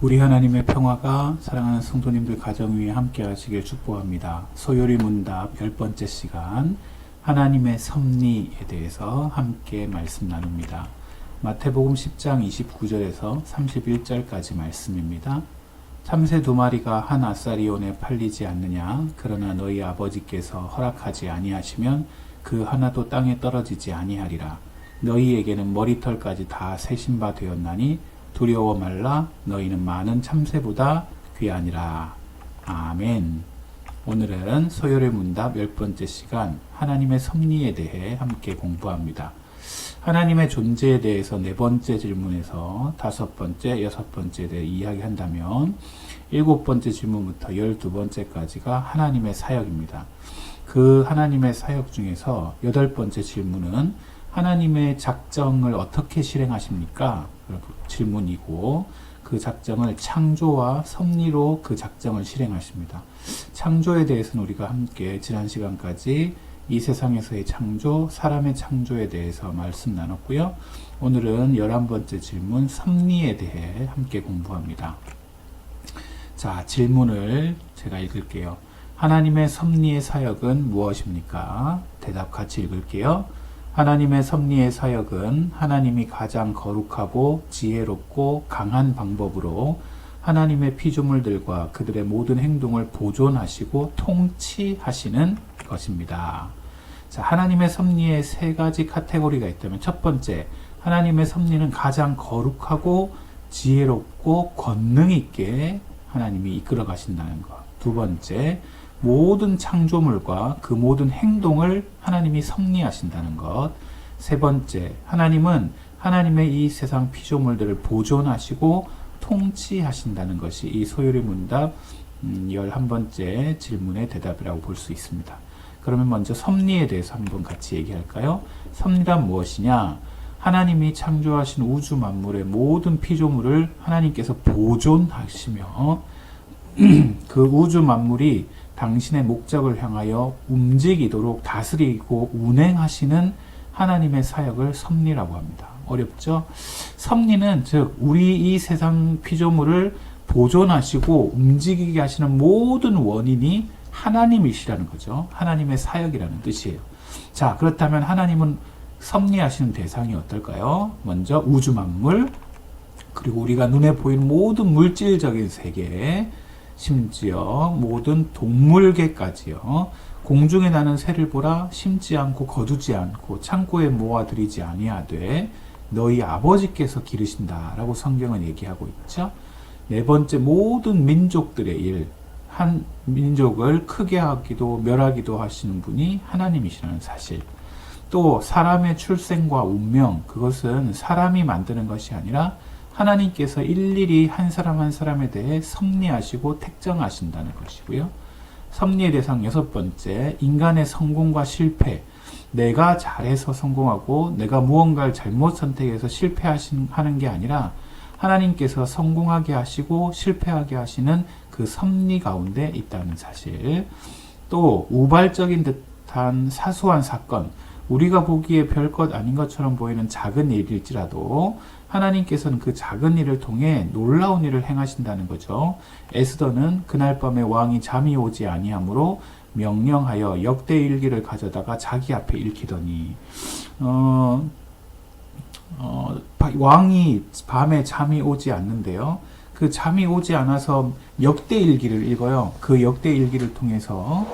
우리 하나님의 평화가 사랑하는 성도님들 가정 위에 함께 하시길 축복합니다. 소요리 문답 10번째 시간 하나님의 섭리에 대해서 함께 말씀 나눕니다. 마태복음 10장 29절에서 31절까지 말씀입니다. 참새 2마리가 한 아사리온에 팔리지 않느냐? 그러나 너희 아버지께서 허락하지 아니하시면 그 하나도 땅에 떨어지지 아니하리라. 너희에게는 머리털까지 다 세신 바 되었나니 두려워 말라. 너희는 많은 참새보다 귀하니라. 아멘. 오늘은 소요리 문답 10번째 시간 하나님의 섭리에 대해 함께 공부합니다. 하나님의 존재에 대해서 4번째 질문에서 5번째, 6번째에 대해 이야기한다면 7번째 질문부터 12번째까지가 하나님의 사역입니다. 그 하나님의 사역 중에서 8번째 질문은 하나님의 작정을 어떻게 실행하십니까? 질문이고 그 작정을 창조와 섭리로 그 작정을 실행하십니다. 창조에 대해서는 우리가 함께 지난 시간까지 이 세상에서의 창조, 사람의 창조에 대해서 말씀 나눴고요. 오늘은 11번째 질문 섭리에 대해 함께 공부합니다. 자, 질문을 제가 읽을게요. 하나님의 섭리의 사역은 무엇입니까? 대답 같이 읽을게요. 하나님의 섭리의 사역은 하나님이 가장 거룩하고 지혜롭고 강한 방법으로 하나님의 피조물들과 그들의 모든 행동을 보존하시고 통치하시는 것입니다. 자, 하나님의 섭리에 3가지 카테고리가 있다면 첫 번째, 하나님의 섭리는 가장 거룩하고 지혜롭고 권능 있게 하나님이 이끌어 가신다는 것. 두 번째, 모든 창조물과 그 모든 행동을 하나님이 섭리하신다는 것. 세 번째, 하나님은 하나님의 이 세상 피조물들을 보존하시고 통치하신다는 것이 이 소요리 문답 11번째 질문의 대답이라고 볼 수 있습니다. 그러면 먼저 섭리에 대해서 한번 같이 얘기할까요? 섭리란 무엇이냐? 하나님이 창조하신 우주 만물의 모든 피조물을 하나님께서 보존하시며 그 우주 만물이 당신의 목적을 향하여 움직이도록 다스리고 운행하시는 하나님의 사역을 섭리라고 합니다. 어렵죠? 섭리는 즉 우리 이 세상 피조물을 보존하시고 움직이게 하시는 모든 원인이 하나님이시라는 거죠. 하나님의 사역이라는 뜻이에요. 자, 그렇다면 하나님은 섭리하시는 대상이 어떨까요? 먼저 우주 만물, 그리고 우리가 눈에 보이는 모든 물질적인 세계, 심지어 모든 동물계까지요. 공중에 나는 새를 보라, 심지 않고 거두지 않고 창고에 모아들이지 아니하되 너희 아버지께서 기르신다라고 성경은 얘기하고 있죠. 4번째, 모든 민족들의 일, 한 민족을 크게 하기도 멸하기도 하시는 분이 하나님이시라는 사실. 또 사람의 출생과 운명, 그것은 사람이 만드는 것이 아니라 하나님께서 일일이 한 사람 한 사람에 대해 섭리하시고 택정하신다는 것이고요. 섭리의 대상 6번째, 인간의 성공과 실패. 내가 잘해서 성공하고 내가 무언가를 잘못 선택해서 실패하는 게 아니라 하나님께서 성공하게 하시고 실패하게 하시는 그 섭리 가운데 있다는 사실. 또 우발적인 듯한 사소한 사건, 우리가 보기에 별것 아닌 것처럼 보이는 작은 일일지라도 하나님께서는 그 작은 일을 통해 놀라운 일을 행하신다는 거죠. 에스더는 그날 밤에 왕이 잠이 오지 아니하므로 명령하여 역대일기를 가져다가 자기 앞에 읽히더니 왕이 밤에 잠이 오지 않는데요. 그 잠이 오지 않아서 역대일기를 읽어요. 그 역대일기를 통해서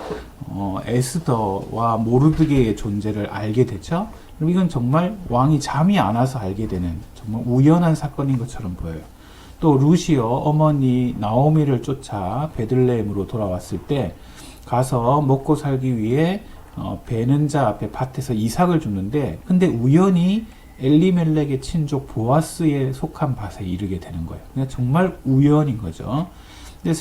에스더와 모르드게의 존재를 알게 되죠. 이건 정말 왕이 잠이 안 와서 알게 되는 정말 우연한 사건인 것처럼 보여요. 또 루시오 어머니 나오미를 쫓아 베들레헴으로 돌아왔을 때 가서 먹고 살기 위해 베는 자 앞에 밭에서 이삭을 줍는데 근데 우연히 엘리멜렉의 친족 보아스에 속한 밭에 이르게 되는 거예요. 그러니까 정말 우연인 거죠. 근데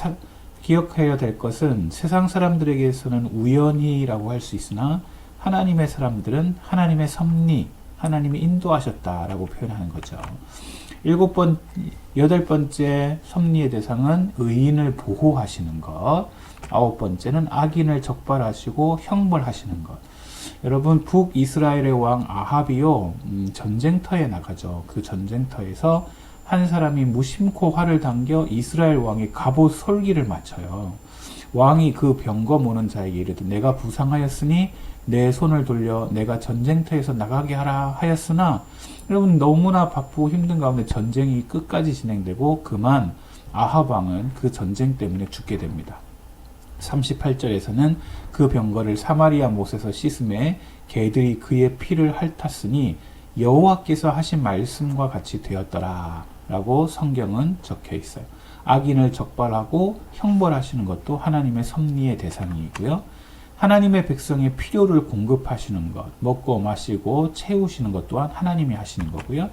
기억해야 될 것은 세상 사람들에게서는 우연이라고 할 수 있으나 하나님의 사람들은 하나님의 섭리, 하나님이 인도하셨다라고 표현하는 거죠. 8번째 섭리의 대상은 의인을 보호하시는 것. 9번째는 악인을 적발하시고 형벌하시는 것. 여러분, 북이스라엘의 왕 아합이요, 전쟁터에 나가죠. 그 전쟁터에서 한 사람이 무심코 활을 당겨 이스라엘 왕의 갑옷 솔기를 맞춰요. 왕이 그 병거 모는 자에게 이르되 내가 부상하였으니 내 손을 돌려 내가 전쟁터에서 나가게 하라 하였으나, 여러분 너무나 바쁘고 힘든 가운데 전쟁이 끝까지 진행되고 그만 아합 왕은 그 전쟁 때문에 죽게 됩니다. 38절에서는 그 병거를 사마리아 못에서 씻음에 개들이 그의 피를 핥았으니 여호와께서 하신 말씀과 같이 되었더라 라고 성경은 적혀 있어요. 악인을 적발하고 형벌하시는 것도 하나님의 섭리의 대상이고요. 하나님의 백성의 필요를 공급하시는 것, 먹고 마시고 채우시는 것 또한 하나님이 하시는 거고요.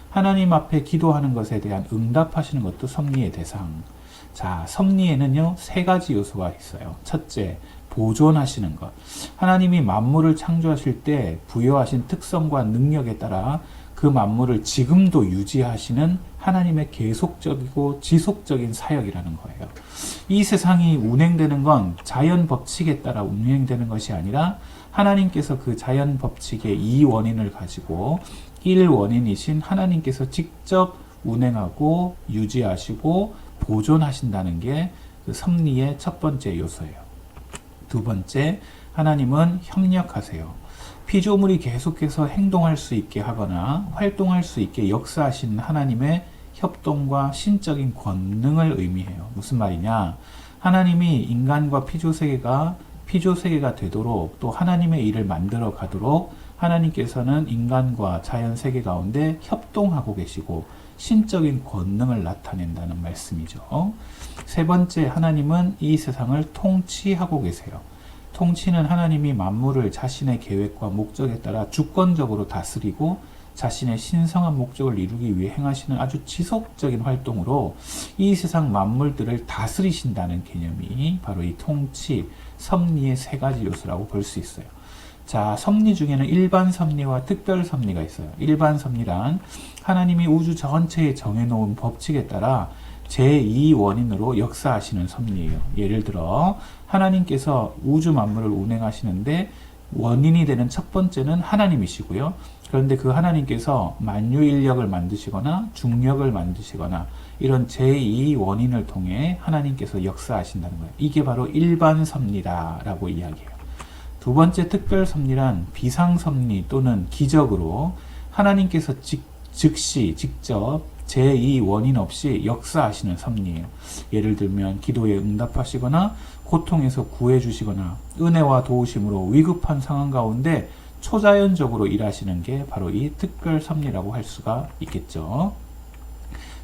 하나님 앞에 기도하는 것에 대한 응답하시는 것도 섭리의 대상. 자, 섭리에는요, 세 가지 요소가 있어요. 첫째, 보존하시는 것. 하나님이 만물을 창조하실 때 부여하신 특성과 능력에 따라 그 만물을 지금도 유지하시는 하나님의 계속적이고 지속적인 사역이라는 거예요. 이 세상이 운행되는 건 자연 법칙에 따라 운행되는 것이 아니라 하나님께서 그 자연 법칙의 이 원인을 가지고 1원인이신 하나님께서 직접 운행하고 유지하시고 보존하신다는 게 그 섭리의 첫 번째 요소예요. 두 번째, 하나님은 협력하세요. 피조물이 계속해서 행동할 수 있게 하거나 활동할 수 있게 역사하시는 하나님의 협동과 신적인 권능을 의미해요. 무슨 말이냐? 하나님이 인간과 피조세계가 되도록, 또 하나님의 일을 만들어 가도록 하나님께서는 인간과 자연세계 가운데 협동하고 계시고 신적인 권능을 나타낸다는 말씀이죠. 세 번째, 하나님은 이 세상을 통치하고 계세요. 통치는 하나님이 만물을 자신의 계획과 목적에 따라 주권적으로 다스리고 자신의 신성한 목적을 이루기 위해 행하시는 아주 지속적인 활동으로 이 세상 만물들을 다스리신다는 개념이 바로 이 통치, 섭리의 세 가지 요소라고 볼 수 있어요. 자, 섭리 중에는 일반 섭리와 특별 섭리가 있어요. 일반 섭리란 하나님이 우주 전체에 정해놓은 법칙에 따라 제2원인으로 역사하시는 섭리예요. 예를 들어 하나님께서 우주 만물을 운행하시는데 원인이 되는 첫 번째는 하나님이시고요. 그런데 그 하나님께서 만유인력을 만드시거나 중력을 만드시거나 이런 제2원인을 통해 하나님께서 역사하신다는 거예요. 이게 바로 일반 섭리다라고 이야기해요. 두 번째 특별 섭리란 비상 섭리 또는 기적으로 하나님께서 즉시 직접 제2원인 없이 역사하시는 섭리예요. 예를 들면 기도에 응답하시거나 고통에서 구해주시거나 은혜와 도우심으로 위급한 상황 가운데 초자연적으로 일하시는 게 바로 이 특별 섭리라고 할 수가 있겠죠.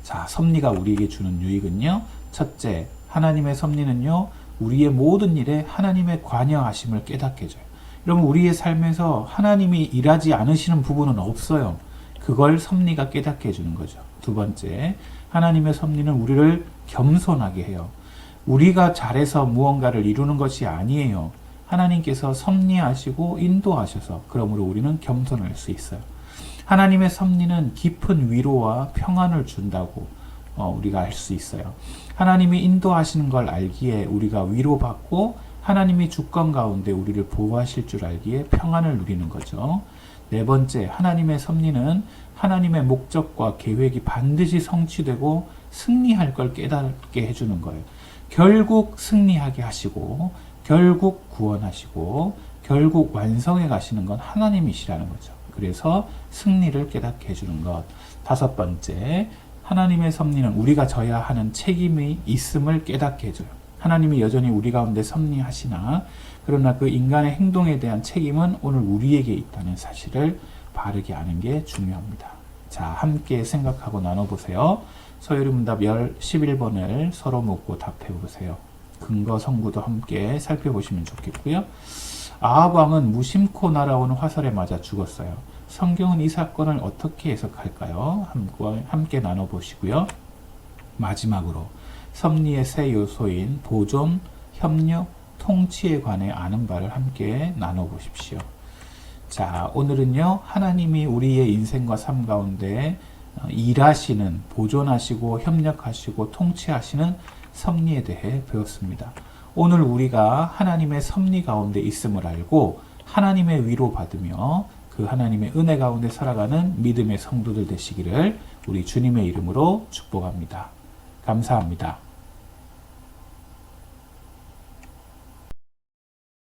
자, 섭리가 우리에게 주는 유익은요. 첫째, 하나님의 섭리는요. 우리의 모든 일에 하나님의 관여하심을 깨닫게 해줘요. 여러분, 우리의 삶에서 하나님이 일하지 않으시는 부분은 없어요. 그걸 섭리가 깨닫게 해주는 거죠. 두 번째, 하나님의 섭리는 우리를 겸손하게 해요. 우리가 잘해서 무언가를 이루는 것이 아니에요. 하나님께서 섭리하시고 인도하셔서 그러므로 우리는 겸손할 수 있어요. 하나님의 섭리는 깊은 위로와 평안을 준다고 우리가 알 수 있어요. 하나님이 인도하시는 걸 알기에 우리가 위로받고 하나님이 주권 가운데 우리를 보호하실 줄 알기에 평안을 누리는 거죠. 네 번째, 하나님의 섭리는 하나님의 목적과 계획이 반드시 성취되고 승리할 걸 깨닫게 해주는 거예요. 결국 승리하게 하시고 결국 구원하시고 결국 완성해 가시는 건 하나님이시라는 거죠. 그래서 승리를 깨닫게 해주는 것. 다섯 번째, 하나님의 섭리는 우리가 져야 하는 책임이 있음을 깨닫게 해줘요. 하나님이 여전히 우리 가운데 섭리하시나 그러나 그 인간의 행동에 대한 책임은 오늘 우리에게 있다는 사실을 바르게 아는 게 중요합니다. 자, 함께 생각하고 나눠보세요. 서열이 문답 11번을 서로 묻고 답해 보세요. 근거 성구도 함께 살펴보시면 좋겠고요. 아합 왕은 무심코 날아오는 화살에 맞아 죽었어요. 성경은 이 사건을 어떻게 해석할까요? 함께 나눠보시고요. 마지막으로 섭리의 세 요소인 보존, 협력, 통치에 관해 아는 바를 함께 나눠보십시오. 자, 오늘은요, 하나님이 우리의 인생과 삶 가운데 일하시는, 보존하시고 협력하시고 통치하시는 섭리에 대해 배웠습니다. 오늘 우리가 하나님의 섭리 가운데 있음을 알고 하나님의 위로 받으며 그 하나님의 은혜 가운데 살아가는 믿음의 성도들 되시기를 우리 주님의 이름으로 축복합니다. 감사합니다.